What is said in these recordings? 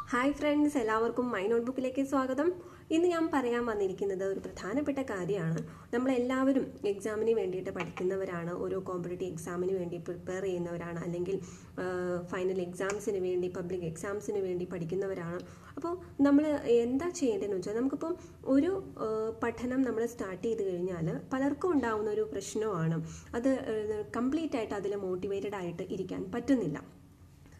Hi friends, എല്ലാവർക്കും my നോട്ട്ബുക്കിലേക്ക് സ്വാഗതം. ഇന്ന് ഞാൻ പറയാൻ വന്നിരിക്കുന്നത് ഒരു പ്രധാനപ്പെട്ട കാര്യമാണ്. നമ്മളെല്ലാവരും എക്സാമിന് വേണ്ടിയിട്ട് പഠിക്കുന്നവരാണ്, ഓരോ കോമ്പറ്റേറ്റീവ് എക്സാമിന് വേണ്ടി പ്രിപ്പയർ ചെയ്യുന്നവരാണ്, അല്ലെങ്കിൽ ഫൈനൽ എക്സാംസിന് വേണ്ടി, പബ്ലിക് എക്സാംസിന് വേണ്ടി പഠിക്കുന്നവരാണ്. അപ്പോൾ നമ്മൾ എന്താ ചെയ്യേണ്ടതെന്ന് വെച്ചാൽ, നമുക്കിപ്പം ഒരു പഠനം നമ്മൾ സ്റ്റാർട്ട് ചെയ്ത് കഴിഞ്ഞാൽ പലർക്കും ഉണ്ടാവുന്ന ഒരു പ്രശ്നമാണ്, അത് കംപ്ലീറ്റ് ആയിട്ട് അതിൽ മോട്ടിവേറ്റഡ് ആയിട്ട് ഇരിക്കാൻ പറ്റുന്നില്ല.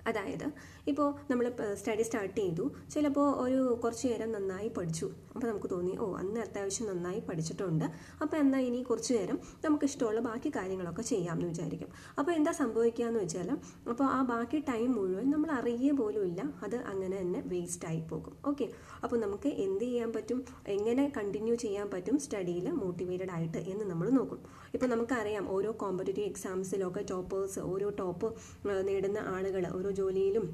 അതായത് ഇപ്പോൾ നമ്മൾ സ്റ്റഡി സ്റ്റാർട്ട് ചെയ്തു, ചിലപ്പോൾ ഒരു കുറച്ച് നേരം നന്നായി പഠിച്ചു, അപ്പോൾ നമുക്ക് തോന്നി അന്ന് അത്യാവശ്യം നന്നായി പഠിച്ചിട്ടുണ്ട്, അപ്പോൾ എന്നാൽ ഇനി കുറച്ച് നേരം നമുക്ക് ഇഷ്ടമുള്ള ബാക്കി കാര്യങ്ങളൊക്കെ ചെയ്യാമെന്ന് വിചാരിക്കും. അപ്പോൾ എന്താ സംഭവിക്കുക എന്ന് വെച്ചാൽ, അപ്പോൾ ആ ബാക്കി ടൈം മുഴുവൻ നമ്മൾ അറിയുക പോലും ഇല്ല, അത് അങ്ങനെ തന്നെ വേസ്റ്റ് ആയി പോകും. ഓക്കെ, അപ്പോൾ നമുക്ക് എന്ത് ചെയ്യാൻ പറ്റും, എങ്ങനെ കണ്ടിന്യൂ ചെയ്യാൻ പറ്റും സ്റ്റഡിയിൽ മോട്ടിവേറ്റഡ് ആയിട്ട് എന്ന് നമ്മൾ നോക്കും. ഇപ്പോൾ നമുക്കറിയാം, ഓരോ കോമ്പറ്റേറ്റീവ് എക്സാംസിലൊക്കെ ടോപ്പേഴ്സ്, ഓരോ ടോപ്പ് നേടുന്ന ആളുകൾ, ഓരോ ജോലിയിലും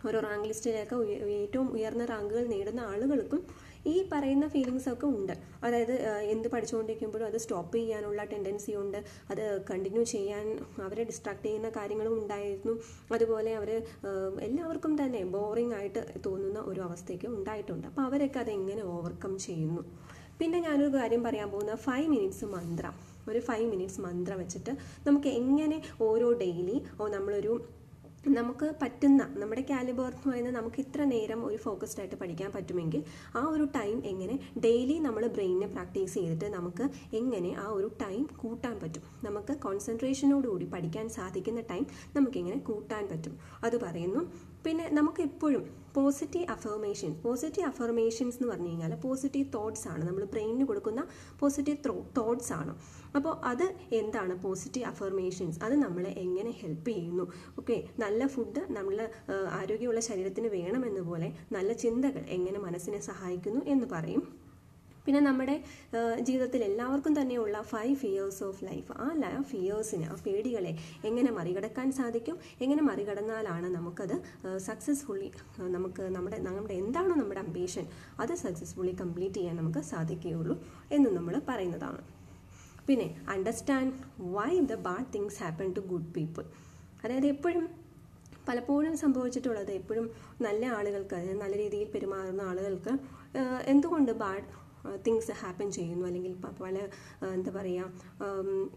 ഓരോ റാങ്ക് ലിസ്റ്റിലൊക്കെ ഏറ്റവും ഉയർന്ന റാങ്കുകൾ നേടുന്ന ആളുകൾക്കും ഈ പറയുന്ന ഫീലിങ്സ് ഒക്കെ ഉണ്ട്. അതായത് എന്ത് പഠിച്ചുകൊണ്ടിരിക്കുമ്പോഴും അത് സ്റ്റോപ്പ് ചെയ്യാനുള്ള ടെൻഡൻസി ഉണ്ട്, അത് കണ്ടിന്യൂ ചെയ്യാൻ അവരെ ഡിസ്ട്രാക്ട് ചെയ്യുന്ന കാര്യങ്ങളും ഉണ്ടായിരുന്നു. അതുപോലെ അവർ എല്ലാവർക്കും തന്നെ ബോറിംഗ് ആയിട്ട് തോന്നുന്ന ഒരു അവസ്ഥയ്ക്ക് ഉണ്ടായിട്ടുണ്ട്. അപ്പോൾ അവരൊക്കെ അതെങ്ങനെ ഓവർകം ചെയ്യുന്നു. പിന്നെ ഞാനൊരു കാര്യം പറയാൻ പോകുന്ന 5 മിനിറ്റ്സ് മന്ത്ര. ഒരു 5 മിനിറ്റ്സ് മന്ത്ര വെച്ചിട്ട് നമുക്ക് എങ്ങനെ ഓരോ ഡെയിലി നമുക്ക് പറ്റുന്ന, നമ്മുടെ കാലിബർ എന്ന് പറയുന്നത് നമുക്ക് ഇത്ര നേരം ഒരു ഫോക്കസ്ഡ് ആയിട്ട് പഠിക്കാൻ പറ്റുമെങ്കിൽ ആ ഒരു ടൈം എങ്ങനെ ഡെയിലി നമ്മൾ ബ്രെയിനിനെ പ്രാക്ടീസ് ചെയ്തിട്ട് നമുക്ക് എങ്ങനെ ആ ഒരു ടൈം കൂട്ടാൻ പറ്റും, നമുക്ക് കോൺസെൻട്രേഷനോടുകൂടി പഠിക്കാൻ സാധിക്കുന്ന ടൈം നമുക്കെങ്ങനെ കൂട്ടാൻ പറ്റും അത് പറയുന്നു. പിന്നെ നമുക്ക് എപ്പോഴും പോസിറ്റീവ് അഫർമേഷൻസ് എന്ന് പറഞ്ഞു കഴിഞ്ഞാൽ പോസിറ്റീവ് തോട്ട്സ് ആണ്, നമ്മൾ ബ്രെയിനിന് കൊടുക്കുന്ന പോസിറ്റീവ് തോട്ട്സ് ആണ്. അപ്പോൾ അത് എന്താണ് പോസിറ്റീവ് അഫർമേഷൻസ്, അത് നമ്മളെ എങ്ങനെ ഹെൽപ്പ് ചെയ്യുന്നു. ഓക്കെ, നല്ല ഫുഡ് നമ്മൾ ആരോഗ്യമുള്ള ശരീരത്തിന് വേണമെന്നപോലെ നല്ല ചിന്തകൾ എങ്ങനെ മനസ്സിനെ സഹായിക്കുന്നു എന്ന് പറയും. പിന്നെ നമ്മുടെ ജീവിതത്തിൽ എല്ലാവർക്കും തന്നെയുള്ള 5 ഫിയേഴ്സ് ഓഫ് ലൈഫ്, ആ ഫിയേഴ്സിനെ, ആ പേടികളെ എങ്ങനെ മറികടക്കാൻ സാധിക്കും, എങ്ങനെ മറികടന്നാലാണ് നമുക്കത് സക്സസ്ഫുള്ളി, നമ്മുടെ എന്താണോ നമ്മുടെ അംബീഷൻ അത് സക്സസ്ഫുള്ളി കംപ്ലീറ്റ് ചെയ്യാൻ നമുക്ക് സാധിക്കുകയുള്ളൂ എന്ന് നമ്മൾ പറയുന്നതാണ്. പിന്നെ understand why the bad things happen to good people. അതായത് പലപ്പോഴും സംഭവിച്ചിട്ടുള്ളത്, എപ്പോഴും നല്ല ആളുകൾക്ക്, നല്ല രീതിയിൽ പെരുമാറുന്ന ആളുകൾക്ക് എന്തുകൊണ്ട് ബാഡ് തിങ്സ് ഹാപ്പൻ ചെയ്യുന്നു, അല്ലെങ്കിൽ പല എന്താ പറയുക,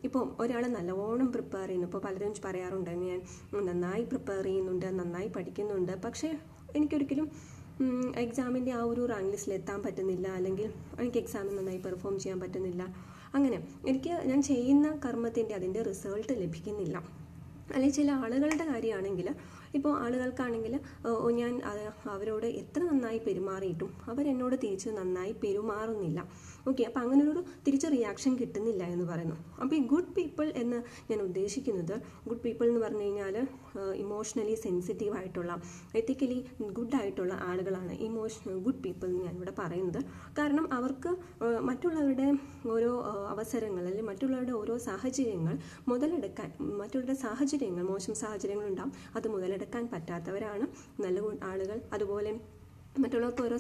ഇപ്പോൾ ഒരാൾ നല്ലവണ്ണം പ്രിപ്പയർ ചെയ്യുന്നു, ഇപ്പോൾ പലരും പറയാറുണ്ട് ഞാൻ നന്നായി പ്രിപ്പയർ ചെയ്യുന്നുണ്ട്, നന്നായി പഠിക്കുന്നുണ്ട്, പക്ഷേ എനിക്കൊരിക്കലും എക്സാമിൻ്റെ ആ ഒരു റാങ്ക് ലിസ്റ്റിൽ എത്താൻ പറ്റുന്നില്ല, അല്ലെങ്കിൽ എനിക്ക് എക്സാമിൽ നന്നായി പെർഫോം ചെയ്യാൻ പറ്റുന്നില്ല, അങ്ങനെ ഞാൻ ചെയ്യുന്ന കർമ്മത്തിൻ്റെ അതിൻ്റെ റിസൾട്ട് ലഭിക്കുന്നില്ല. അല്ലെങ്കിൽ ചില ആളുകളുടെ കാര്യമാണെങ്കിൽ, ഇപ്പോൾ ആളുകൾക്കാണെങ്കിൽ ഞാൻ അവരോട് എത്ര നന്നായി പെരുമാറിയിട്ടും അവരെന്നോട് തിരിച്ച് നന്നായി പെരുമാറുന്നില്ല. ഓക്കെ, അപ്പോൾ അങ്ങനെ ഒരു തിരിച്ച് റിയാക്ഷൻ കിട്ടുന്നില്ല എന്ന് പറയുന്നു. അപ്പോൾ ഈ ഗുഡ് പീപ്പിൾ എന്ന് ഞാൻ ഉദ്ദേശിക്കുന്നത്, ഗുഡ് പീപ്പിൾ എന്ന് പറഞ്ഞു കഴിഞ്ഞാൽ ഇമോഷണലി സെൻസിറ്റീവ് ആയിട്ടുള്ള, എത്തിക്കലി ഗുഡ് ആയിട്ടുള്ള ആളുകളാണ് ഗുഡ് പീപ്പിൾ എന്ന് ഞാനിവിടെ പറയുന്നത്. കാരണം അവർക്ക് മറ്റുള്ളവരുടെ ഓരോ അവസരങ്ങൾ, അല്ലെങ്കിൽ മറ്റുള്ളവരുടെ ഓരോ സാഹചര്യങ്ങൾ മുതലെടുക്കാൻ, മറ്റുള്ളവരുടെ സാഹചര്യങ്ങൾ, മോശം സാഹചര്യങ്ങളുണ്ടാകും, അത് മുതലെടുക്കാൻ പറ്റാത്തവരാണ് നല്ല ആളുകൾ. അതുപോലെ മറ്റുള്ളവർക്ക് ഓരോ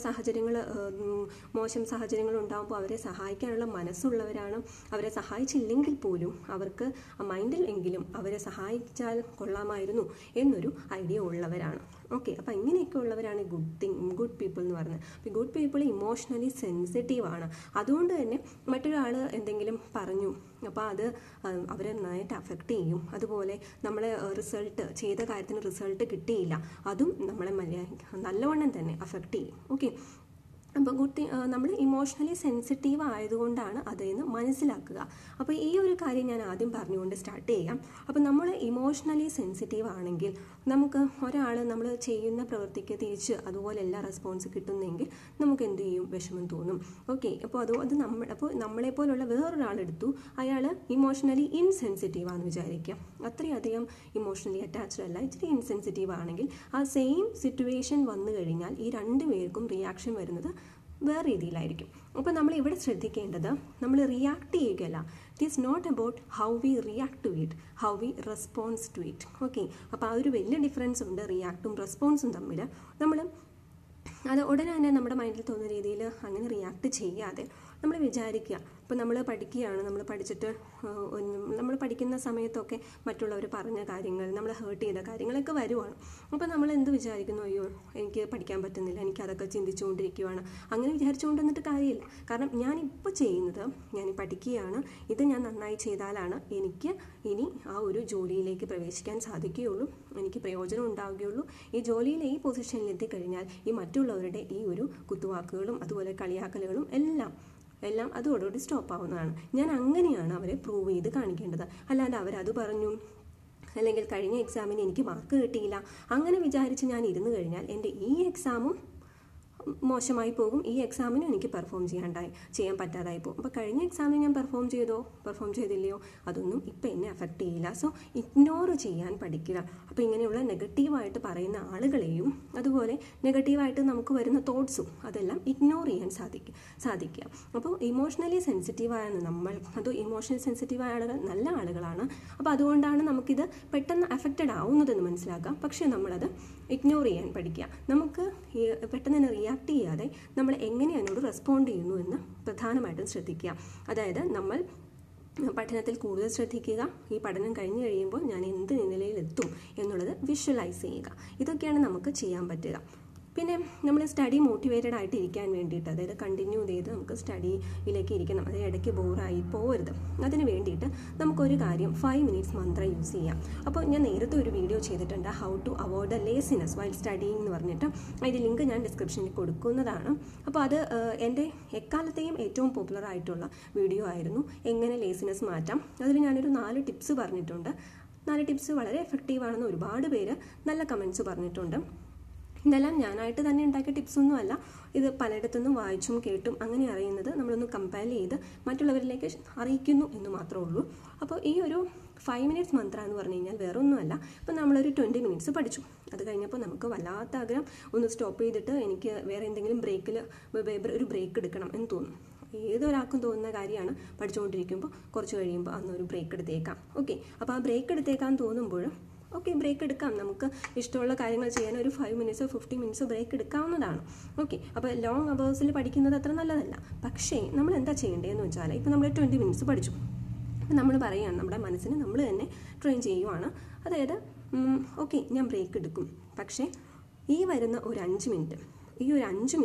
മോശം സാഹചര്യങ്ങൾ ഉണ്ടാകുമ്പോൾ അവരെ സഹായിക്കാനുള്ള മനസ്സുള്ളവരാണ്. അവരെ സഹായിച്ചില്ലെങ്കിൽ പോലും അവർക്ക് മൈൻഡിൽ എങ്കിലും അവരെ സഹായിച്ചാൽ കൊള്ളാമായിരുന്നു എന്നൊരു ഐഡിയ ഉള്ളവരാണ്. ഓക്കെ, അപ്പോൾ ഇങ്ങനെയൊക്കെ ഉള്ളവരാണ് ഗുഡ് പീപ്പിൾ എന്ന് പറയുന്നത്. അപ്പോൾ ഗുഡ് പീപ്പിൾ ഇമോഷണലി സെൻസിറ്റീവ് ആണ്. അതുകൊണ്ട് തന്നെ മറ്റൊരാൾ എന്തെങ്കിലും പറഞ്ഞു, അപ്പോൾ അത് അവരെ നന്നായിട്ട് അഫക്റ്റ് ചെയ്യും. അതുപോലെ നമ്മളെ ചെയ്ത കാര്യത്തിന് റിസൾട്ട് കിട്ടിയില്ല, അതും നമ്മളെ നല്ലവണ്ണം തന്നെ അഫക്റ്റ് ചെയ്യും. ഓക്കെ, അപ്പോൾ നമ്മൾ ഇമോഷണലി സെൻസിറ്റീവ് ആയതുകൊണ്ടാണ് അതെന്ന് മനസ്സിലാക്കുക. അപ്പോൾ ഈ ഒരു കാര്യം ഞാൻ ആദ്യം പറഞ്ഞുകൊണ്ട് സ്റ്റാർട്ട് ചെയ്യാം. അപ്പോൾ നമ്മൾ ഇമോഷണലി സെൻസിറ്റീവ് ആണെങ്കിൽ നമുക്ക് നമ്മൾ ചെയ്യുന്ന പ്രവൃത്തിക്ക് തിരിച്ച് അതുപോലെ എല്ലാ റെസ്പോൺസ് കിട്ടുന്നെങ്കിൽ നമുക്ക് എന്ത് ചെയ്യും, വിഷമം തോന്നും. ഓക്കെ, അപ്പോൾ നമ്മളെപ്പോലുള്ള വേറൊരാളെടുത്തു, അയാൾ ഇമോഷണലി ഇൻസെൻസിറ്റീവ് ആണെന്ന് വിചാരിക്കുക, അത്രയധികം ഇമോഷണലി അറ്റാച്ച്ഡ് അല്ല, ഇച്ചിരി ഇൻസെൻസിറ്റീവ് ആണെങ്കിൽ ആ സെയിം സിറ്റുവേഷൻ വന്നു കഴിഞ്ഞാൽ ഈ 2 പേർക്കും റിയാക്ഷൻ വരുന്നത് വേറെ രീതിയിലായിരിക്കും. അപ്പോൾ നമ്മൾ ഇവിടെ ശ്രദ്ധിക്കേണ്ടത്, നമ്മൾ റിയാക്ട് ചെയ്യുകയല്ല. It is not about how we react to it, how we response to it. Okay, അപ്പോൾ ആ ഒരു വലിയ ഡിഫറൻസ് ഉണ്ട് റിയാക്റ്റും റെസ്പോൺസും തമ്മിൽ. നമ്മൾ അത് ഉടനെ തന്നെ നമ്മുടെ മൈൻഡിൽ തോന്നുന്ന രീതിയിൽ അങ്ങനെ റിയാക്ട് ചെയ്യാതെ നമ്മൾ വിചാരിക്കുക, ഇപ്പോൾ നമ്മൾ പഠിക്കുകയാണ്, നമ്മൾ പഠിച്ചിട്ട് നമ്മൾ പഠിക്കുന്ന സമയത്തൊക്കെ മറ്റുള്ളവർ പറഞ്ഞ കാര്യങ്ങൾ, നമ്മളെ ഹേർട്ട് ചെയ്ത കാര്യങ്ങളൊക്കെ വരുവാണ്. അപ്പോൾ നമ്മൾ എന്ത് വിചാരിക്കുന്നു, അയ്യോ എനിക്ക് പഠിക്കാൻ പറ്റുന്നില്ല, എനിക്കതൊക്കെ ചിന്തിച്ചുകൊണ്ടിരിക്കുകയാണ്. അങ്ങനെ വിചാരിച്ചുകൊണ്ട് വന്നിട്ട് കാര്യമില്ല. കാരണം ഞാനിപ്പോൾ ചെയ്യുന്നത്, ഞാൻ പഠിക്കുകയാണ്, ഇത് ഞാൻ നന്നായി ചെയ്താലാണ് എനിക്ക് ഇനി ആ ഒരു ജോലിയിലേക്ക് പ്രവേശിക്കാൻ സാധിക്കുകയുള്ളൂ, എനിക്ക് പ്രയോജനം ഉണ്ടാവുകയുള്ളൂ. ഈ ജോലിയിൽ ഈ പൊസിഷനിൽ എത്തിക്കഴിഞ്ഞാൽ ഈ മറ്റുള്ളവരുടെ ഈ ഒരു കുത്തുവാക്കുകളും അതുപോലെ കളിയാക്കലുകളും എല്ലാം അതോടുകൂടി സ്റ്റോപ്പ് ആവുന്നതാണ്. ഞാൻ അങ്ങനെയാണ് അവരെ പ്രൂവ് ചെയ്ത് കാണിക്കേണ്ടത്. അല്ലാണ്ട് അവരത് പറഞ്ഞു, അല്ലെങ്കിൽ കഴിഞ്ഞ എക്സാമിന് എനിക്ക് മാർക്ക് കിട്ടിയില്ല, അങ്ങനെ വിചാരിച്ച് ഞാൻ ഇരുന്ന് കഴിഞ്ഞാൽ എൻ്റെ ഈ എക്സാമും മോശമായി പോകും, ഈ എക്സാമിനും എനിക്ക് ചെയ്യാൻ പറ്റാതായി പോകും. അപ്പോൾ കഴിഞ്ഞ എക്സാമിന് ഞാൻ പെർഫോം ചെയ്തില്ലയോ, അതൊന്നും ഇപ്പം എന്നെ അഫക്റ്റ് ചെയ്യില്ല. സോ ഇഗ്നോർ ചെയ്യാൻ പഠിക്കുക. അപ്പോൾ ഇങ്ങനെയുള്ള നെഗറ്റീവായിട്ട് പറയുന്ന ആളുകളെയും അതുപോലെ നെഗറ്റീവായിട്ട് നമുക്ക് വരുന്ന തോട്ട്സും അതെല്ലാം ഇഗ്നോർ ചെയ്യാൻ സാധിക്കുക. അപ്പോൾ ഇമോഷണലി സെൻസിറ്റീവായ ഇമോഷണലി സെൻസിറ്റീവായ ആളുകൾ നല്ല ആളുകളാണ്. അപ്പോൾ അതുകൊണ്ടാണ് നമുക്കിത് പെട്ടെന്ന് അഫക്റ്റഡ് ആവുന്നതെന്ന് മനസ്സിലാക്കാം. പക്ഷേ നമ്മളത് ഇഗ്നോർ ചെയ്യാൻ പഠിക്കുക. നമുക്ക് പെട്ടെന്ന് തന്നെ റിയാക്ട് ചെയ്യാതെ നമ്മൾ എങ്ങനെ അതിനോട് റെസ്പോണ്ട് ചെയ്യുന്നു എന്ന് പ്രധാനമായിട്ടും ശ്രദ്ധിക്കുക. അതായത് നമ്മൾ പഠനത്തിൽ കൂടുതൽ ശ്രദ്ധിക്കുക. ഈ പഠനം കഴിഞ്ഞ് കഴിയുമ്പോൾ ഞാൻ എന്ത് നിലയിലെത്തും എന്നുള്ളത് വിഷ്വലൈസ് ചെയ്യുക. ഇതൊക്കെയാണ് നമുക്ക് ചെയ്യാൻ പറ്റുക. പിന്നെ നമ്മൾ സ്റ്റഡി മോട്ടിവേറ്റഡ് ആയിട്ട് ഇരിക്കാൻ വേണ്ടിയിട്ട്, അതായത് കണ്ടിന്യൂ ചെയ്ത് നമുക്ക് സ്റ്റഡിയിലേക്ക് ഇരിക്കണം, അതായത് ഇടയ്ക്ക് ബോറായി പോകരുത്. അതിന് വേണ്ടിയിട്ട് നമുക്കൊരു കാര്യം 5 മിനിറ്റ്സ് മന്ത്ര യൂസ് ചെയ്യാം. അപ്പോൾ ഞാൻ നേരത്തെ ഒരു വീഡിയോ ചെയ്തിട്ടുണ്ട്, how to avoid the laziness while studying എന്ന് പറഞ്ഞിട്ട്. അതിൻ്റെ ലിങ്ക് ഞാൻ ഡിസ്ക്രിപ്ഷനിൽ കൊടുക്കുന്നതാണ്. അപ്പോൾ അത് എൻ്റെ എക്കാലത്തെയും ഏറ്റവും പോപ്പുലർ ആയിട്ടുള്ള വീഡിയോ ആയിരുന്നു, എങ്ങനെ ലേസിനെസ് മാറ്റാം. അതിൽ ഞാനൊരു 4 ടിപ്സ് പറഞ്ഞിട്ടുണ്ട്. 4 ടിപ്സ് വളരെ എഫക്റ്റീവാണെന്ന് ഒരുപാട് പേര് നല്ല കമൻറ്റ്സ് പറഞ്ഞിട്ടുണ്ട്. ഇതെല്ലാം ഞാനായിട്ട് തന്നെ ഉണ്ടാക്കിയ ടിപ്സൊന്നും അല്ല, ഇത് പലയിടത്തുനിന്നും വായിച്ചും കേട്ടും അങ്ങനെ അറിയുന്നത് നമ്മളൊന്ന് കമ്പയർ ചെയ്ത് മറ്റുള്ളവരിലേക്ക് അറിയിക്കുന്നു എന്ന് മാത്രമേ ഉള്ളൂ. അപ്പോൾ ഈ ഒരു 5 മിനിറ്റ്സ് മന്ത്ര എന്ന് പറഞ്ഞു കഴിഞ്ഞാൽ വേറെ ഒന്നുമല്ല. ഇപ്പം നമ്മളൊരു 20 മിനിറ്റ്സ് പഠിച്ചു, അത് കഴിഞ്ഞപ്പോൾ നമുക്ക് വല്ലാത്ത ആഗ്രഹം ഒന്ന് സ്റ്റോപ്പ് ചെയ്തിട്ട് എനിക്ക് വേറെ എന്തെങ്കിലും ഒരു ബ്രേക്ക് എടുക്കണം എന്ന് തോന്നും. ഏതൊരാൾക്കും തോന്നുന്ന കാര്യമാണ്. പഠിച്ചുകൊണ്ടിരിക്കുമ്പോൾ കുറച്ച് കഴിയുമ്പോൾ അന്നൊരു ബ്രേക്ക് എടുത്തേക്കാം. ഓക്കെ, അപ്പോൾ ആ ബ്രേക്ക് എടുത്തേക്കാൻ തോന്നുമ്പോൾ ബ്രേക്ക് എടുക്കാം. നമുക്ക് ഇഷ്ടമുള്ള കാര്യങ്ങൾ ചെയ്യാൻ ഒരു 5 മിനിറ്റ്സോ 15 മിനിറ്റ്സോ ബ്രേക്ക് എടുക്കാവുന്നതാണ്. അപ്പോൾ ലോങ് അവേഴ്സിൽ പഠിക്കുന്നത് അത്ര നല്ലതല്ല. പക്ഷേ നമ്മൾ എന്താ ചെയ്യേണ്ടതെന്ന് വെച്ചാൽ, ഇപ്പോൾ നമ്മൾ 20 മിനിറ്റ്സ് പഠിച്ചു, നമ്മൾ പറയുകയാണ്, നമ്മുടെ മനസ്സിനെ നമ്മൾ തന്നെ ട്രെയിൻ ചെയ്യുവാണ്. അതായത് ഞാൻ ബ്രേക്ക് എടുക്കും, പക്ഷേ ഈ വരുന്ന ഒരു 5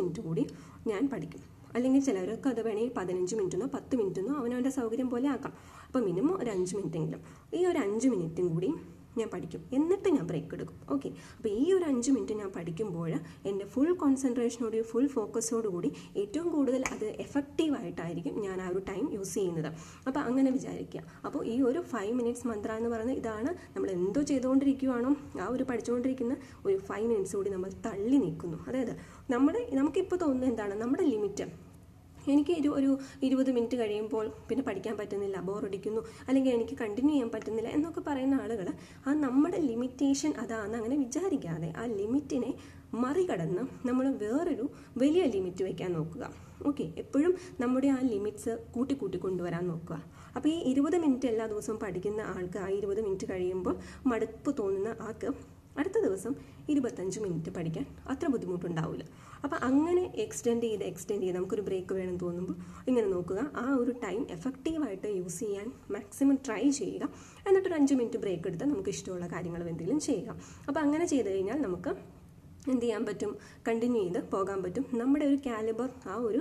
മിനിറ്റ് കൂടി ഞാൻ പഠിക്കും. അല്ലെങ്കിൽ ചിലവർക്ക് അത് വേണമെങ്കിൽ 15 മിനിറ്റെന്നോ 10 മിനിറ്റെന്നോ അവനവൻ്റെ സൗകര്യം പോലെ ആക്കാം. അപ്പോൾ മിനിമം ഒരു 5 മിനിറ്റെങ്കിലും, ഈ ഒരു 5 മിനിറ്റും കൂടി ഞാൻ പഠിക്കും, എന്നിട്ട് ഞാൻ ബ്രേക്ക് എടുക്കും. ഓക്കെ, അപ്പോൾ ഈ ഒരു 5 മിനിറ്റ് ഞാൻ പഠിക്കുമ്പോൾ എൻ്റെ ഫുൾ കോൺസെൻട്രേഷനോടുകൂടി ഫുൾ ഫോക്കസോടുകൂടി ഏറ്റവും കൂടുതൽ അത് എഫക്റ്റീവായിട്ടായിരിക്കും ഞാൻ ആ ഒരു ടൈം യൂസ് ചെയ്യുന്നത്. അപ്പോൾ അങ്ങനെ വിചാരിക്കുക. അപ്പോൾ ഈ ഒരു 5 മിനിറ്റ്സ് മന്ത്ര എന്ന് പറയുന്നത് ഇതാണ്. നമ്മൾ എന്തോ ചെയ്തുകൊണ്ടിരിക്കുകയാണോ ആ ഒരു പഠിച്ചുകൊണ്ടിരിക്കുന്ന ഒരു 5 മിനിറ്റ്സ് കൂടി നമ്മൾ തള്ളി നീക്കുന്നു. അതായത് നമുക്കിപ്പോൾ തോന്നുന്നത് എന്താണ്, നമ്മുടെ ലിമിറ്റ്, എനിക്ക് ഒരു 20 മിനിറ്റ് കഴിയുമ്പോൾ പിന്നെ പഠിക്കാൻ പറ്റുന്നില്ല, ബോറടിക്കുന്നു, അല്ലെങ്കിൽ എനിക്ക് കണ്ടിന്യൂ ചെയ്യാൻ പറ്റുന്നില്ല എന്നൊക്കെ പറയുന്ന ആളുകൾ ആ നമ്മുടെ ലിമിറ്റേഷൻ അതാണെന്ന് അങ്ങനെ വിചാരിക്കാതെ ആ ലിമിറ്റിനെ മറികടന്ന് നമ്മൾ വേറൊരു വലിയ ലിമിറ്റ് വയ്ക്കാൻ നോക്കുക. ഓക്കെ, എപ്പോഴും നമ്മുടെ ആ ലിമിറ്റ്സ് കൂട്ടി കൊണ്ടുവരാൻ നോക്കുക. അപ്പോൾ ഈ 20 മിനിറ്റ് എല്ലാ ദിവസവും പഠിക്കുന്ന ആൾക്ക് ആ 20 മിനിറ്റ് കഴിയുമ്പോൾ മടുപ്പ് തോന്നുന്ന ആൾക്ക് അടുത്ത ദിവസം 25 മിനിറ്റ് പഠിക്കാൻ അത്ര ബുദ്ധിമുട്ടുണ്ടാവില്ല. അപ്പോൾ അങ്ങനെ എക്സ്റ്റെൻഡ് ചെയ്ത് നമുക്കൊരു ബ്രേക്ക് വേണം തോന്നുമ്പോൾ ഇങ്ങനെ നോക്കുക. ആ ഒരു ടൈം എഫക്റ്റീവായിട്ട് യൂസ് ചെയ്യാൻ മാക്സിമം ട്രൈ ചെയ്യുക. എന്നിട്ടൊരു 5 മിനിറ്റ് ബ്രേക്ക് എടുത്ത് നമുക്ക് ഇഷ്ടമുള്ള കാര്യങ്ങൾ എന്തെങ്കിലും ചെയ്യുക. അപ്പോൾ അങ്ങനെ ചെയ്ത് കഴിഞ്ഞാൽ നമുക്ക് എന്ത് ചെയ്യാൻ പറ്റും, കണ്ടിന്യൂ ചെയ്ത് പോകാൻ പറ്റും. നമ്മുടെ ഒരു കാലിബർ, ആ ഒരു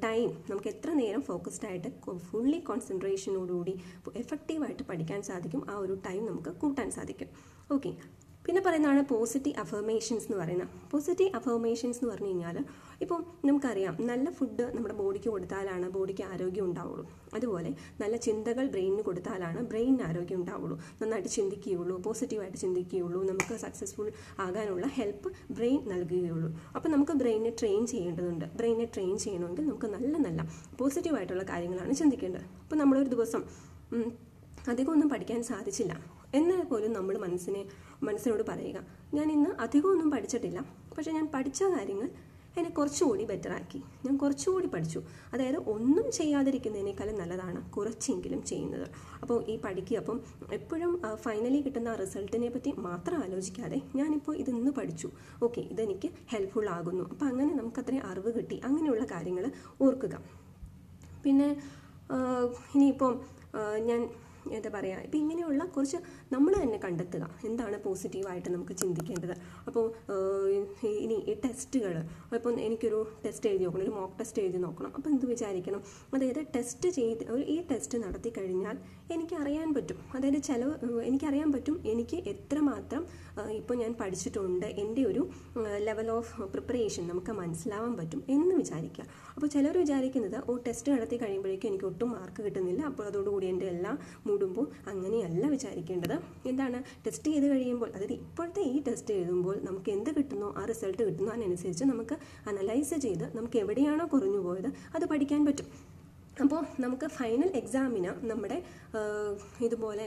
ടൈം നമുക്ക് എത്ര നേരം ഫോക്കസ്ഡ് ആയിട്ട് ഫുള്ളി കോൺസെൻട്രേഷനോടുകൂടി എഫക്റ്റീവായിട്ട് പഠിക്കാൻ സാധിക്കും, ആ ഒരു ടൈം നമുക്ക് കൂട്ടാൻ സാധിക്കും. ഓക്കെ, പിന്നെ പറയുന്നതാണ് പോസിറ്റീവ് അഫർമേഷൻസ് എന്ന് പറയുന്നത്. പോസിറ്റീവ് അഫർമേഷൻസ് എന്ന് പറഞ്ഞു കഴിഞ്ഞാൽ, ഇപ്പോൾ നമുക്കറിയാം നല്ല ഫുഡ് നമ്മുടെ ബോഡിക്ക് കൊടുത്താലാണ് ബോഡിക്ക് ആരോഗ്യം ഉണ്ടാവുള്ളൂ. അതുപോലെ നല്ല ചിന്തകൾ ബ്രെയിനിന് കൊടുത്താലാണ് ബ്രെയിനിന് ആരോഗ്യം ഉണ്ടാവുള്ളൂ. നന്നായിട്ട് ചിന്തിക്കുകയുള്ളൂ, പോസിറ്റീവായിട്ട് ചിന്തിക്കുകയുള്ളൂ, നമുക്ക് സക്സസ്ഫുൾ ആകാനുള്ള ഹെൽപ്പ് ബ്രെയിൻ നൽകുകയുള്ളൂ. അപ്പോൾ നമുക്ക് ബ്രെയിനെ ട്രെയിൻ ചെയ്യേണ്ടതുണ്ട്. ബ്രെയിനെ ട്രെയിൻ ചെയ്യണമെങ്കിൽ നമുക്ക് നല്ല പോസിറ്റീവായിട്ടുള്ള കാര്യങ്ങളാണ് ചിന്തിക്കേണ്ടത്. അപ്പോൾ നമ്മളൊരു ദിവസം അധികമൊന്നും പഠിക്കാൻ സാധിച്ചില്ല എന്നാൽ പോലും നമ്മൾ മനസ്സിനോട് പറയുക, ഞാൻ ഇന്ന് അധികമൊന്നും പഠിച്ചിട്ടില്ല, പക്ഷേ ഞാൻ പഠിച്ച കാര്യങ്ങൾ എന്നെ കുറച്ചുകൂടി ബെറ്ററാക്കി, ഞാൻ കുറച്ചുകൂടി പഠിച്ചു. അതായത് ഒന്നും ചെയ്യാതിരിക്കുന്നതിനേക്കാളും നല്ലതാണ് കുറച്ചെങ്കിലും ചെയ്യുന്നത്. അപ്പോൾ ഈ പഠിക്കുക, അപ്പം എപ്പോഴും ഫൈനലി കിട്ടുന്ന റിസൾട്ടിനെ പറ്റി മാത്രം ആലോചിക്കാതെ ഞാനിപ്പോൾ ഇതൊന്ന് പഠിച്ചു, ഓക്കെ ഇതെനിക്ക് ഹെൽപ്ഫുൾ ആകുന്നു, അപ്പം അങ്ങനെ നമുക്കത്രയും അറിവ് കിട്ടി, അങ്ങനെയുള്ള കാര്യങ്ങൾ ഓർക്കുക. പിന്നെ ഇനിയിപ്പം ഞാൻ എന്താ പറയുക, ഇപ്പം ഇങ്ങനെയുള്ള കുറച്ച് നമ്മൾ തന്നെ കണ്ടെത്തുക എന്താണ് പോസിറ്റീവായിട്ട് നമുക്ക് ചിന്തിക്കേണ്ടത്. അപ്പോൾ ഇനി ഈ ടെസ്റ്റുകൾ, അപ്പം എനിക്കൊരു ടെസ്റ്റ് എഴുതി നോക്കണം, ഒരു മോക്ക് ടെസ്റ്റ് എഴുതി നോക്കണം. അപ്പോൾ എന്ത് വിചാരിക്കണം, അതായത് ടെസ്റ്റ് ചെയ്ത് ഈ ടെസ്റ്റ് നടത്തി കഴിഞ്ഞാൽ എനിക്കറിയാൻ പറ്റും, അതായത് എനിക്കറിയാൻ പറ്റും എനിക്ക് എത്രമാത്രം ഇപ്പോൾ ഞാൻ പഠിച്ചിട്ടുണ്ട്, എൻ്റെ ഒരു ലെവൽ ഓഫ് പ്രിപ്പറേഷൻ നമുക്ക് മനസ്സിലാവാൻ പറ്റും എന്ന് വിചാരിക്കുക. അപ്പോൾ ചിലർ വിചാരിക്കുന്നത് ടെസ്റ്റ് നടത്തി കഴിയുമ്പോഴേക്കും എനിക്ക് ഒട്ടും മാർക്ക് കിട്ടുന്നില്ല, അപ്പോൾ അതോടുകൂടി എൻ്റെ എല്ലാം മൂടുമ്പോൾ. അങ്ങനെയല്ല വിചാരിക്കേണ്ടത്. എന്താണ്, ടെസ്റ്റ് ചെയ്ത് കഴിയുമ്പോൾ, അതായത് ഇപ്പോഴത്തെ ഈ ടെസ്റ്റ് എഴുതുമ്പോൾ നമുക്ക് എന്ത് കിട്ടുന്നോ ആ റിസൾട്ട് കിട്ടുന്നോ അതിനനുസരിച്ച് നമുക്ക് അനലൈസ് ചെയ്ത് നമുക്ക് എവിടെയാണോ കുറഞ്ഞു പോയത് അത് പഠിക്കാൻ പറ്റും. അപ്പോൾ നമുക്ക് ഫൈനൽ എക്സാമിന് നമ്മുടെ ഇതുപോലെ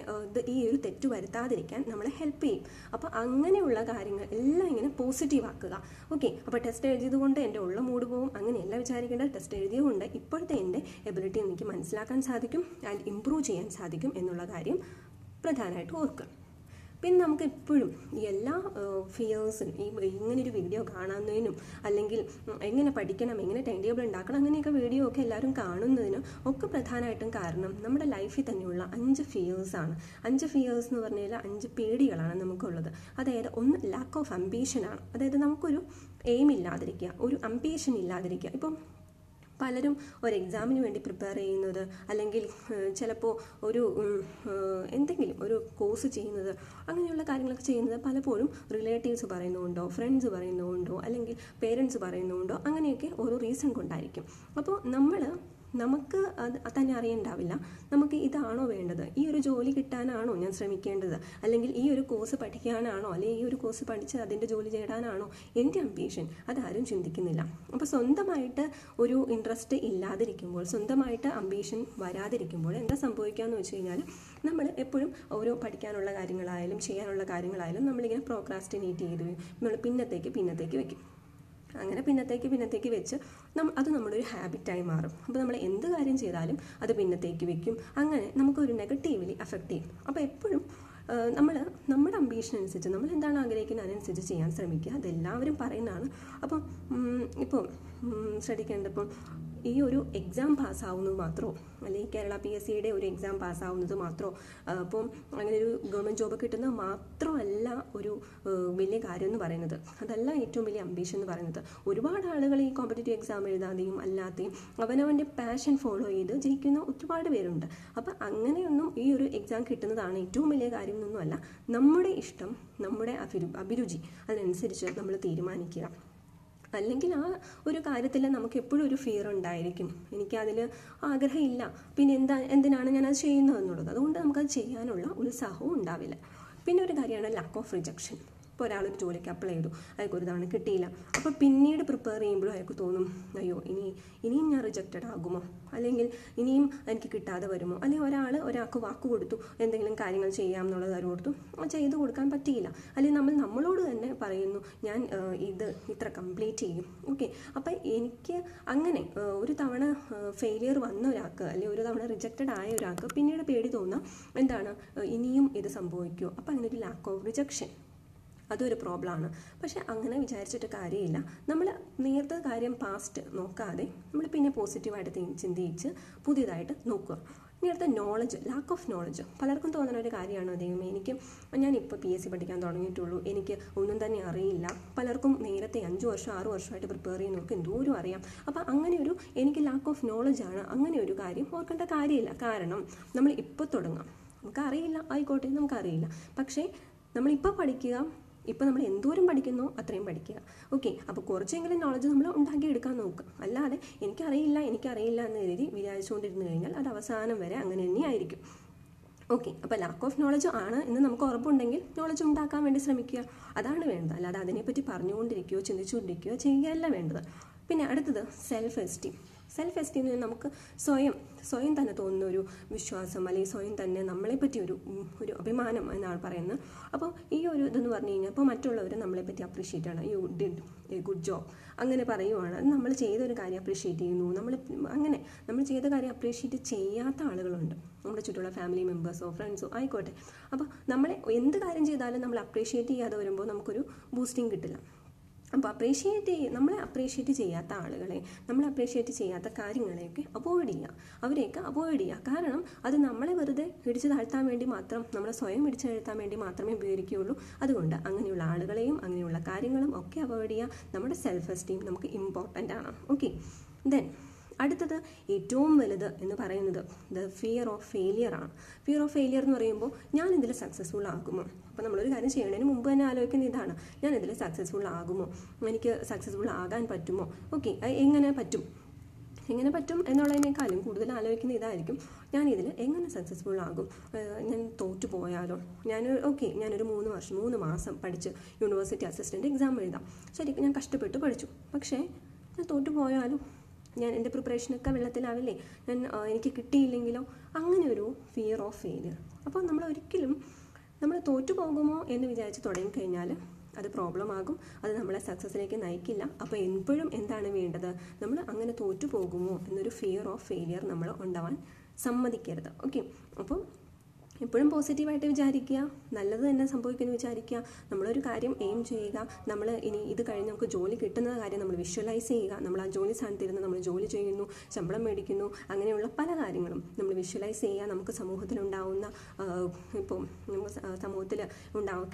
ഈ ഒരു തെറ്റ് വരുത്താതിരിക്കാൻ നമ്മളെ ഹെൽപ്പ് ചെയ്യും. അപ്പോൾ അങ്ങനെയുള്ള കാര്യങ്ങൾ എല്ലാം ഇങ്ങനെ പോസിറ്റീവ് ആക്കുക. ഓക്കെ, അപ്പോൾ ടെസ്റ്റ് എഴുതിയത് കൊണ്ട് എൻ്റെ ഉള്ള മൂഡ് പോവും അങ്ങനെയല്ല വിചാരിക്കേണ്ടത്. ടെസ്റ്റ് എഴുതിയത് കൊണ്ട് ഇപ്പോഴത്തെ എൻ്റെ എബിലിറ്റി എനിക്ക് മനസ്സിലാക്കാൻ സാധിക്കും ആൻഡ് ഇമ്പ്രൂവ് ചെയ്യാൻ സാധിക്കും എന്നുള്ള കാര്യം പ്രധാനമായിട്ട് ഓർക്കുക. പിന്നെ നമുക്ക് എപ്പോഴും ഈ എല്ലാ ഫിയേഴ്സിനും ഇങ്ങനൊരു വീഡിയോ കാണുന്നതിനും അല്ലെങ്കിൽ എങ്ങനെ പഠിക്കണം, എങ്ങനെ ടൈം ടേബിൾ ഉണ്ടാക്കണം, അങ്ങനെയൊക്കെ വീഡിയോ ഒക്കെ എല്ലാവരും കാണുന്നതിനും ഒക്കെ പ്രധാനമായിട്ടും കാരണം നമ്മുടെ ലൈഫിൽ തന്നെയുള്ള 5 ഫിയേഴ്സാണ്. 5 ഫിയേഴ്സ് എന്ന് പറഞ്ഞാൽ 5 പേടികളാണ് നമുക്കുള്ളത്. അതായത് ഒന്ന് ലാക്ക് ഓഫ് അംബീഷനാണ്, അതായത് നമുക്കൊരു എയിം ഇല്ലാതിരിക്കുക, ഒരു അംബീഷൻ ഇല്ലാതിരിക്കുക. ഇപ്പം പലരും ഒരു എക്സാമിന് വേണ്ടി പ്രിപ്പയർ ചെയ്യുന്നത്, അല്ലെങ്കിൽ ചിലപ്പോൾ ഒരു എന്തെങ്കിലും ഒരു കോഴ്സ് ചെയ്യുന്നത്, അങ്ങനെയുള്ള കാര്യങ്ങളൊക്കെ ചെയ്യുന്നത് പലപ്പോഴും റിലേറ്റീവ്സ് പറയുന്നതുകൊണ്ടോ ഫ്രണ്ട്സ് പറയുന്നതുകൊണ്ടോ അല്ലെങ്കിൽ പേരൻസ് പറയുന്നതുകൊണ്ടോ അങ്ങനെയൊക്കെ ഓരോ റീസൺ കൊണ്ടായിരിക്കും. അപ്പോൾ നമുക്ക് അത് തന്നെ അറിയണ്ടാവില്ല, നമുക്ക് ഇതാണോ വേണ്ടത്, ഈ ഒരു ജോലി കിട്ടാനാണോ ഞാൻ ശ്രമിക്കേണ്ടത്, അല്ലെങ്കിൽ ഈ ഒരു കോഴ്സ് പഠിക്കാനാണോ, അല്ലെങ്കിൽ ഈ ഒരു കോഴ്സ് പഠിച്ച് അതിൻ്റെ ജോലി നേടാനാണോ എൻ്റെ അംബീഷൻ, അതാരും ചിന്തിക്കുന്നില്ല. അപ്പോൾ സ്വന്തമായിട്ട് ഒരു ഇൻട്രസ്റ്റ് ഇല്ലാതിരിക്കുമ്പോൾ, സ്വന്തമായിട്ട് അംബീഷൻ വരാതിരിക്കുമ്പോൾ എന്താ സംഭവിക്കുകയെന്ന് വെച്ച് കഴിഞ്ഞാൽ നമ്മൾ എപ്പോഴും ഓരോ പഠിക്കാനുള്ള കാര്യങ്ങളായാലും ചെയ്യാനുള്ള കാര്യങ്ങളായാലും നമ്മളിങ്ങനെ പ്രോക്രാസ്റ്റിനേറ്റ് ചെയ്ത് നമ്മൾ പിന്നത്തേക്ക് വെക്കും. അങ്ങനെ പിന്നത്തേക്ക് വെച്ച് അത് നമ്മുടെ ഒരു ഹാബിറ്റായി മാറും. അപ്പോൾ നമ്മൾ എന്ത് കാര്യം ചെയ്താലും അത് പിന്നത്തേക്ക് വെക്കും. അങ്ങനെ നമുക്കൊരു നെഗറ്റീവ്ലി അഫക്റ്റ് ചെയ്യും. അപ്പോൾ എപ്പോഴും നമ്മുടെ അംബീഷൻ അനുസരിച്ച് നമ്മൾ എന്താണ് ആഗ്രഹിക്കുന്നത് അതിനനുസരിച്ച് ചെയ്യാൻ ശ്രമിക്കുക. അതെല്ലാവരും പറയുന്നതാണ്. അപ്പം ഇപ്പോൾ ശ്രദ്ധിക്കേണ്ടത്, ഇപ്പം ഈ ഒരു എക്സാം പാസ്സാവുന്നത് മാത്രമോ, അല്ലെങ്കിൽ കേരള PSCയുടെ ഒരു എക്സാം പാസ്സാവുന്നത് മാത്രമോ, അപ്പം അങ്ങനെ ഒരു ഗവൺമെൻറ് ജോബ് കിട്ടുന്നത് മാത്രമല്ല ഒരു വലിയ കാര്യം എന്ന് പറയുന്നത്. അതല്ല ഏറ്റവും വലിയ അംബീഷൻ എന്ന് പറയുന്നത്. ഒരുപാട് ആളുകൾ ഈ കോമ്പറ്റേറ്റീവ് എക്സാം എഴുതാതെയും അല്ലാതെയും അവനവൻ്റെ പാഷൻ ഫോളോ ചെയ്ത് ജയിക്കുന്ന ഒരുപാട് പേരുണ്ട്. അപ്പം അങ്ങനെയൊന്നും ഈ ഒരു എക്സാം കിട്ടുന്നതാണ് ഏറ്റവും വലിയ കാര്യം എന്നൊന്നുമല്ല. നമ്മുടെ ഇഷ്ടം, നമ്മുടെ അഭിരുചി അതിനനുസരിച്ച് നമ്മൾ തീരുമാനിക്കുക. അല്ലെങ്കിൽ ആ ഒരു കാര്യത്തിൽ നമുക്ക് എപ്പോഴും ഒരു ഫിയർ ഉണ്ടായിരിക്കും, എനിക്കതിൽ ആഗ്രഹമില്ല, പിന്നെ എന്തിനാണ് ഞാനത് ചെയ്യുന്നതെന്നുള്ളത്. അതുകൊണ്ട് നമുക്കത് ചെയ്യാനുള്ള ഉത്സാഹവും ഉണ്ടാവില്ല. പിന്നെ ഒരു കാര്യമാണ് ലാക്ക് ഓഫ് റിജക്ഷൻ. ഇപ്പോൾ ഒരാളൊരു ജോലിക്ക് അപ്ലൈ ചെയ്തു, അയാൾക്ക് ഒരു തവണ കിട്ടിയില്ല. അപ്പോൾ പിന്നീട് പ്രിപ്പയർ ചെയ്യുമ്പോഴും അയാൾക്ക് തോന്നും, അയ്യോ ഇനിയും ഞാൻ റിജക്റ്റഡ് ആകുമോ, അല്ലെങ്കിൽ ഇനിയും എനിക്ക് കിട്ടാതെ വരുമോ, അല്ലെങ്കിൽ ഒരാൾക്ക് വാക്ക് കൊടുത്തു എന്തെങ്കിലും കാര്യങ്ങൾ ചെയ്യാം എന്നുള്ളത് കാര്യം കൊടുത്തു, ചെയ്ത് കൊടുക്കാൻ പറ്റിയില്ല, അല്ലെങ്കിൽ നമ്മളോട് തന്നെ പറയുന്നു ഞാൻ ഇത് ഇത്ര കംപ്ലീറ്റ് ചെയ്യും. ഓക്കെ, അപ്പം എനിക്ക് അങ്ങനെ ഒരു തവണ ഫെയിലിയർ വന്ന ഒരാൾക്ക്, അല്ലെങ്കിൽ ഒരു തവണ റിജക്റ്റഡ് ആയ ഒരാൾക്ക് പിന്നീട് പേടി തോന്നാം, എന്താണ് ഇനിയും ഇത് സംഭവിക്കുമോ. അപ്പം അങ്ങനെ ഒരു ലാക്ക് ഓഫ് റിജക്ഷൻ അതൊരു പ്രോബ്ലമാണ്. പക്ഷെ അങ്ങനെ വിചാരിച്ചിട്ട് കാര്യമില്ല. നമ്മൾ നേരത്തെ കാര്യം പാസ്റ്റ് നോക്കാതെ നമ്മൾ പിന്നെ പോസിറ്റീവായിട്ട് ചിന്തിച്ച് പുതിയതായിട്ട് നോക്കുക. ഇനി അടുത്ത നോളജ്, ലാക്ക് ഓഫ് നോളജ്. പലർക്കും തോന്നുന്ന ഒരു കാര്യമാണ്, ദൈവമേ ഞാനിപ്പോൾ PSC പഠിക്കാൻ തുടങ്ങിയിട്ടുള്ളൂ, എനിക്ക് ഒന്നും തന്നെ അറിയില്ല. പലർക്കും നേരത്തെ 5 വർഷം 6 വർഷമായിട്ട് പ്രിപ്പയർ ചെയ്യുന്നവർക്ക് എന്തോരം അറിയാം. അപ്പം അങ്ങനെ എനിക്ക് ലാക്ക് ഓഫ് നോളജാണ്, അങ്ങനെ ഒരു കാര്യം ഓർക്കേണ്ട കാര്യമില്ല. കാരണം നമ്മൾ ഇപ്പോൾ തുടങ്ങാം, നമുക്കറിയില്ല, ആയിക്കോട്ടെ, നമുക്കറിയില്ല. പക്ഷേ നമ്മളിപ്പോൾ പഠിക്കുക, ഇപ്പോൾ നമ്മൾ എന്തോരം പഠിക്കുന്നോ അത്രയും പഠിക്കുക. ഓക്കെ, അപ്പോൾ കുറച്ചെങ്കിലും നോളജ് നമ്മൾ ഉണ്ടാക്കിയെടുക്കാൻ നോക്കുക. അല്ലാതെ എനിക്കറിയില്ല എന്ന് കരുതി വിചാരിച്ചുകൊണ്ടിരുന്നു കഴിഞ്ഞാൽ അത് അവസാനം വരെ അങ്ങനെ തന്നെയായിരിക്കും. ഓക്കെ, അപ്പോൾ ലാക്ക് ഓഫ് നോളജ് ആണ് എന്ന് നമുക്ക് ഉറപ്പുണ്ടെങ്കിൽ നോളജ് ഉണ്ടാക്കാൻ വേണ്ടി ശ്രമിക്കുക. അതാണ് വേണ്ടത്. അല്ലാതെ അതിനെപ്പറ്റി പറഞ്ഞുകൊണ്ടിരിക്കുകയോ ചിന്തിച്ചുകൊണ്ടിരിക്കുകയോ ചെയ്യുകയല്ല വേണ്ടത്. പിന്നെ അടുത്തത് സെൽഫ് എസ്റ്റീം. സെൽഫ് എസ്റ്റീം നമുക്ക് സ്വയം തന്നെ തോന്നുന്ന ഒരു വിശ്വാസം, അല്ലെങ്കിൽ സ്വയം തന്നെ നമ്മളെപ്പറ്റി ഒരു അഭിമാനം എന്നാണ് പറയുന്നത്. അപ്പോൾ ഈ ഒരു ഇതെന്ന് പറഞ്ഞു കഴിഞ്ഞാൽ ഇപ്പോൾ മറ്റുള്ളവർ നമ്മളെപ്പറ്റി അപ്രീഷിയേറ്റ് ആണ്, you did A good job അങ്ങനെ പറയുവാണ്. നമ്മൾ ചെയ്തൊരു കാര്യം അപ്രീഷിയേറ്റ് ചെയ്യുന്നു. നമ്മൾ ചെയ്ത കാര്യം അപ്രീഷിയേറ്റ് ചെയ്യാത്ത ആളുകളുണ്ട്, നമ്മുടെ ചുറ്റുള്ള ഫാമിലി മെമ്പേഴ്സോ ഫ്രണ്ട്സോ ആയിക്കോട്ടെ. അപ്പോൾ നമ്മൾ എന്ത് കാര്യം ചെയ്താലും നമ്മൾ അപ്രീഷിയേറ്റ് ചെയ്യാതെ വരുമ്പോൾ നമുക്കൊരു ബൂസ്റ്റിംഗ് കിട്ടില്ല. അപ്പോൾ നമ്മളെ അപ്രീഷിയേറ്റ് ചെയ്യാത്ത ആളുകളെ, നമ്മളെ അപ്രീഷിയേറ്റ് ചെയ്യാത്ത കാര്യങ്ങളെയൊക്കെ അവരെയൊക്കെ അവോയ്ഡ് ചെയ്യുക. കാരണം അത് നമ്മളെ വെറുതെ ഇടിച്ചു താഴ്ത്താൻ വേണ്ടി മാത്രം, നമ്മളെ സ്വയം ഇടിച്ചു താഴ്ത്താൻ വേണ്ടി മാത്രമേ ഉപയോഗിക്കുകയുള്ളൂ. അതുകൊണ്ട് അങ്ങനെയുള്ള ആളുകളെയും അങ്ങനെയുള്ള കാര്യങ്ങളും ഒക്കെ അവോയ്ഡ് ചെയ്യുക. നമ്മുടെ സെൽഫ് എസ്റ്റീം നമുക്ക് ഇമ്പോർട്ടൻ്റ് ആണ്. ഓക്കെ, ദെൻ അടുത്തത് ഏറ്റവും വലുത് എന്ന് പറയുന്നത് ഫിയർ ഓഫ് ഫെയിലിയർ ആണ്. ഫിയർ ഓഫ് ഫെയിലിയർ എന്ന് പറയുമ്പോൾ ഞാൻ ഇതിൽ സക്സസ്ഫുൾ ആകുമോ? അപ്പോൾ നമ്മളൊരു കാര്യം ചെയ്യണതിന് മുമ്പ് തന്നെ ആലോചിക്കുന്ന ഇതാണ്, ഞാൻ ഇതിൽ സക്സസ്ഫുൾ ആകുമോ, എനിക്ക് സക്സസ്ഫുൾ ആകാൻ പറ്റുമോ? ഓക്കെ, എങ്ങനെ പറ്റും എന്നുള്ളതിനേക്കാളും കൂടുതൽ ആലോചിക്കുന്ന ഇതായിരിക്കും, ഞാൻ ഇതിൽ എങ്ങനെ സക്സസ്ഫുൾ ആകും? ഞാൻ തോറ്റു പോയാലോ? ഞാനൊരു 3 മാസം പഠിച്ച് യൂണിവേഴ്സിറ്റി അസിസ്റ്റൻ്റ് എക്സാം എഴുതാം. ശരിക്കും ഞാൻ കഷ്ടപ്പെട്ട് പഠിച്ചു, പക്ഷേ ഞാൻ തോറ്റു പോയാലോ? എൻ്റെ പ്രിപ്പറേഷനൊക്കെ വെള്ളത്തിലാവില്ലേ? എനിക്ക് കിട്ടിയില്ലെങ്കിലോ? അങ്ങനെ ഒരു ഫിയർ ഓഫ് ഫെയിലിയർ. അപ്പോൾ നമ്മൾ തോറ്റു പോകുമോ എന്ന് വിചാരിച്ച് തുടങ്ങിക്കഴിഞ്ഞാൽ അത് പ്രോബ്ലം ആകും, അത് നമ്മളെ സക്സസ്സിലേക്ക് നയിക്കില്ല. അപ്പോൾ എപ്പോഴും എന്താണ് വേണ്ടത്? നമ്മൾ അങ്ങനെ തോറ്റു പോകുമോ എന്നൊരു ഫിയർ ഓഫ് ഫെയിലിയർ നമ്മൾ ഉണ്ടാവാൻ സമ്മതിക്കരുത്. ഓക്കെ, അപ്പോൾ എപ്പോഴും പോസിറ്റീവായിട്ട് വിചാരിക്കുക, നല്ലത് തന്നെ സംഭവിക്കുമെന്ന് വിചാരിക്കുക. നമ്മളൊരു കാര്യം എയിം ചെയ്യുക, നമ്മൾ ഇനി ഇത് കഴിഞ്ഞ് നമുക്ക് ജോലി കിട്ടുന്ന കാര്യം നമ്മൾ വിഷ്വലൈസ് ചെയ്യുക. നമ്മൾ ആ ജോലി സ്ഥാനത്തിരുന്ന് നമ്മൾ ജോലി ചെയ്യുന്നു, ശമ്പളം മേടിക്കുന്നു, അങ്ങനെയുള്ള പല കാര്യങ്ങളും നമ്മൾ വിഷ്വലൈസ് ചെയ്യുക. നമുക്ക് സമൂഹത്തിലുണ്ടാവുന്ന സമൂഹത്തിൽ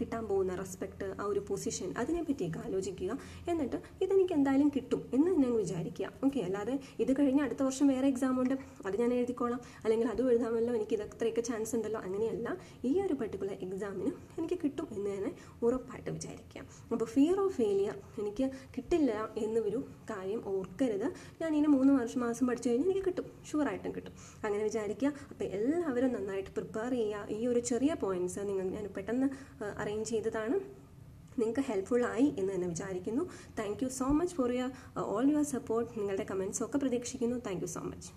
കിട്ടാൻ പോകുന്ന റെസ്പെക്റ്റ്, ആ ഒരു പൊസിഷൻ, അതിനെപ്പറ്റിയൊക്കെ ആലോചിക്കുക. എന്നിട്ട് ഇതെനിക്ക് എന്തായാലും കിട്ടും എന്ന് തന്നെ വിചാരിക്കുക. ഓക്കെ, അല്ലാതെ ഇത് കഴിഞ്ഞ് അടുത്ത വർഷം വേറെ എക്സാം ഉണ്ട്, അത് ഞാൻ എഴുതിക്കോളാം, അല്ലെങ്കിൽ അതും എഴുതാമല്ലോ, എനിക്ക് ഇത്രയൊക്കെ ചാൻസ് ഉണ്ടല്ലോ, അങ്ങനെയല്ല. ഈ ഒരു പർട്ടിക്കുലർ എക്സാമിന് എനിക്ക് കിട്ടും എന്ന് തന്നെ ഉറപ്പായിട്ട് വിചാരിക്കാം. അപ്പോൾ ഫിയർ ഓഫ് ഫെയിലിയർ, എനിക്ക് കിട്ടില്ല എന്നൊരു കാര്യം ഓർക്കരുത്. ഞാൻ ഇനി 3 മാസം പഠിച്ചു കഴിഞ്ഞാൽ എനിക്ക് കിട്ടും, ഷുവറായിട്ടും കിട്ടും, അങ്ങനെ വിചാരിക്കുക. അപ്പോൾ എല്ലാവരും നന്നായിട്ട് പ്രിപ്പയർ ചെയ്യുക. ഈ ഒരു ചെറിയ പോയിന്റ്സ് ഞാൻ പെട്ടെന്ന് അറേഞ്ച് ചെയ്തതാണ്, നിങ്ങൾക്ക് ഹെൽപ്ഫുൾ ആയി എന്ന് തന്നെ വിചാരിക്കുന്നു. Thank you so much for all your support. നിങ്ങളുടെ കമൻസ് ഒക്കെ പ്രതീക്ഷിക്കുന്നു. Thank you so much.